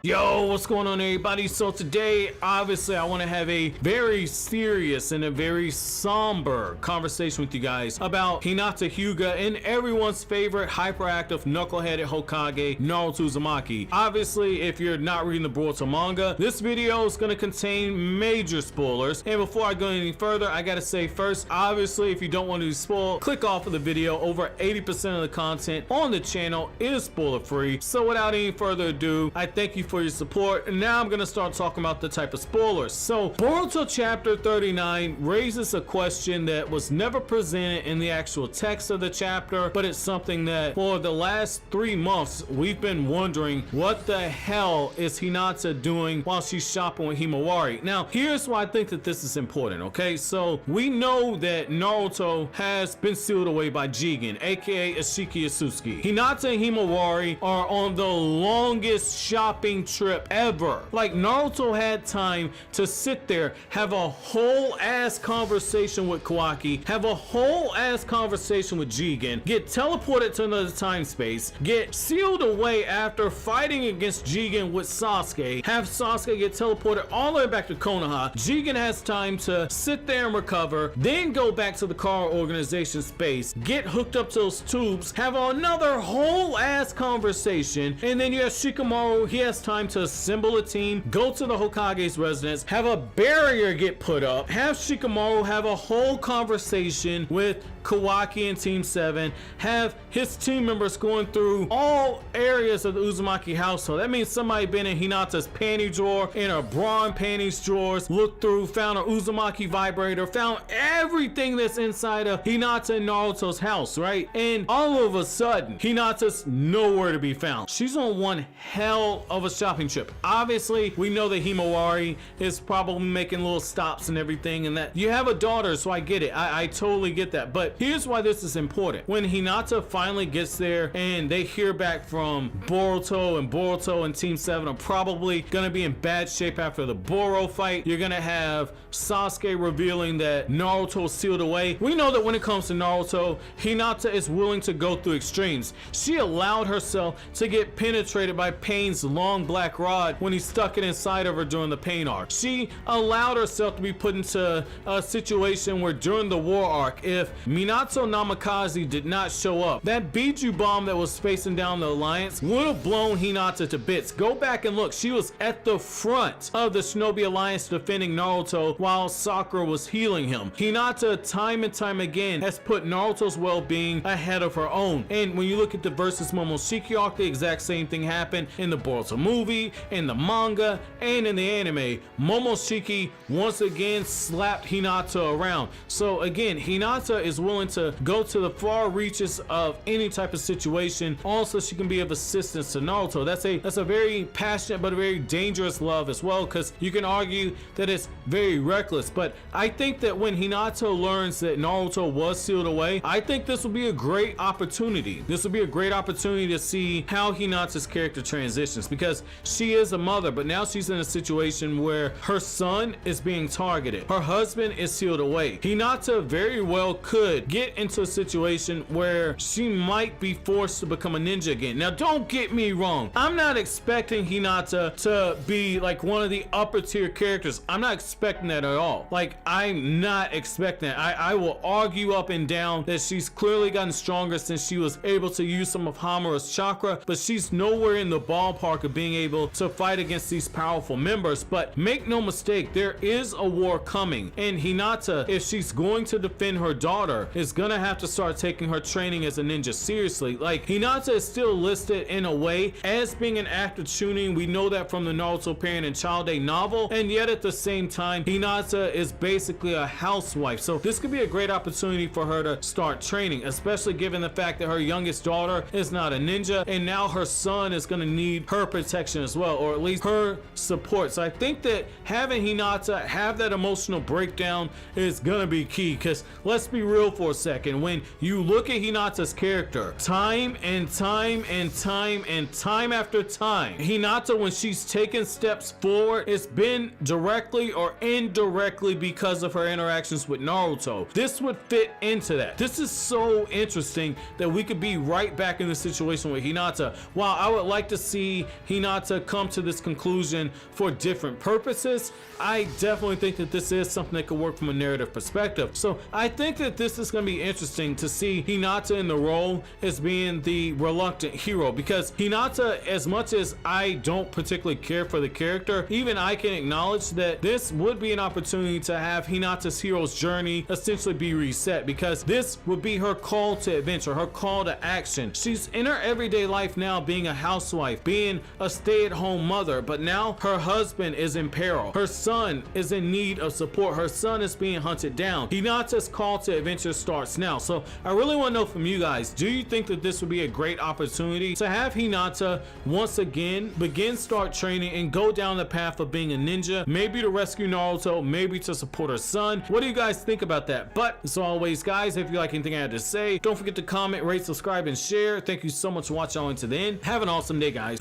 Yo, what's going on, everybody? So today, obviously, I want to have a very serious and a very somber conversation with you guys about Hinata Hyuga and everyone's favorite hyperactive knuckleheaded Hokage, Naruto Uzumaki. Obviously, if you're not reading the Boruto manga, this video is going to contain major spoilers. And before I go any further, I gotta say first, obviously, if you don't want to be spoiled, click off of the video. Over 80% of the content on the channel is spoiler free. So without any further ado, I thank you for your support, and now I'm gonna start talking about the type of spoilers. So Boruto chapter 39 raises a question that was never presented in the actual text of the chapter, but it's something that for the last 3 months we've been wondering, what the hell is Hinata doing while she's shopping with Himawari? Now here's why I think that this is important. Okay, so we know that Naruto has been sealed away by Jigen, aka Ashiki Asusuke. Hinata and Himawari are on the longest shopping trip ever. Like, Naruto had time to sit there, have a whole ass conversation with Kawaki, have a whole ass conversation with Jigen, get teleported to another time space, get sealed away after fighting against Jigen with Sasuke, have Sasuke get teleported all the way back to Konoha. Jigen has time to sit there and recover, then go back to the car organization space, get hooked up to those tubes, have another whole ass conversation, and then you have Shikamaru. He has time to assemble a team, go to the Hokage's residence, have a barrier get put up, have Shikamaru have a whole conversation with Kawaki and Team 7, have his team members going through all areas of the Uzumaki household. That means somebody been in Hinata's panty drawer, in her bra and panties drawers, looked through, found an Uzumaki vibrator, found everything that's inside of Hinata and Naruto's house, right? And all of a sudden, Hinata's nowhere to be found. She's on one hell of a shopping trip. Obviously, we know that Himawari is probably making little stops and everything, and that you have a daughter, so I get it. I totally get that. But here's why this is important. When Hinata finally gets there and they hear back from Boruto and Team 7 are probably gonna be in bad shape after the Boro fight. You're gonna have Sasuke revealing that Naruto is sealed away. We know that when it comes to Naruto, Hinata is willing to go through extremes. She allowed herself to get penetrated by Pain's long black rod when he stuck it inside of her during the Pain arc. She allowed herself to be put into a situation where during the war arc, if Minato Namikaze did not show up, that Biju bomb that was facing down the alliance would have blown Hinata to bits. Go back and look. She was at the front of the Shinobi Alliance defending Naruto while Sakura was healing him. Hinata time and time again has put Naruto's well-being ahead of her own. And when you look at the versus Momoshiki arc, the exact same thing happened in the Boruto movie, in the manga, and in the anime. Momoshiki once again slapped Hinata around. So again, Hinata is willing to go to the far reaches of any type of situation. Also, she can be of assistance to Naruto. That's a very passionate but a very dangerous love as well, because you can argue that it's very reckless. But I think that when Hinata learns that Naruto was sealed away, I think this will be a great opportunity. This will be a great opportunity to see how Hinata's character transitions, because she is a mother, but now she's in a situation where her son is being targeted. Her husband is sealed away. Hinata very well could get into a situation where she might be forced to become a ninja again. Now, don't get me wrong. I'm not expecting Hinata to be like one of the upper tier characters. I'm not expecting that at all. Like, I'm not expecting that. I will argue up and down that she's clearly gotten stronger since she was able to use some of Hamura's chakra, but she's nowhere in the ballpark of being able to fight against these powerful members. But make no mistake, there is a war coming, and Hinata, if she's going to defend her daughter, is gonna have to start taking her training as a ninja seriously. Like, Hinata is still listed in a way as being an active Chunin. We know that from the Naruto Parent and Child Day novel, and yet at the same time, Hinata is basically a housewife. So this could be a great opportunity for her to start training, especially given the fact that her youngest daughter is not a ninja, and now her son is gonna need her protection as well, or at least her support. So I think that having Hinata have that emotional breakdown is gonna be key, because let's be real for a second. When you look at Hinata's character, time and time after time, Hinata, when she's taken steps forward, it's been directly or indirectly because of her interactions with Naruto. This would fit into that. This is so interesting that we could be right back in the situation with Hinata. While I would like to see Hinata come to this conclusion for different purposes, I definitely think that this is something that could work from a narrative perspective. So I think that this is going to be interesting to see Hinata in the role as being the reluctant hero, because Hinata, as much as I don't particularly care for the character, even I can acknowledge that this would be an opportunity to have Hinata's hero's journey essentially be reset, because this would be her call to adventure, her call to action. She's in her everyday life now being a housewife, being a stay-at-home mother, but now her husband is in peril. Her son is in need of support. Her son is being hunted down. Hinata's call to adventure starts now. So I really want to know from you guys, do you think that this would be a great opportunity to have Hinata once again start training and go down the path of being a ninja, maybe to rescue Naruto, maybe to support her son? What do you guys think about that? But as always, guys, if you like anything I had to say, don't forget to comment, rate, subscribe, and share. Thank you so much for watching all into the end. Have an awesome day, guys.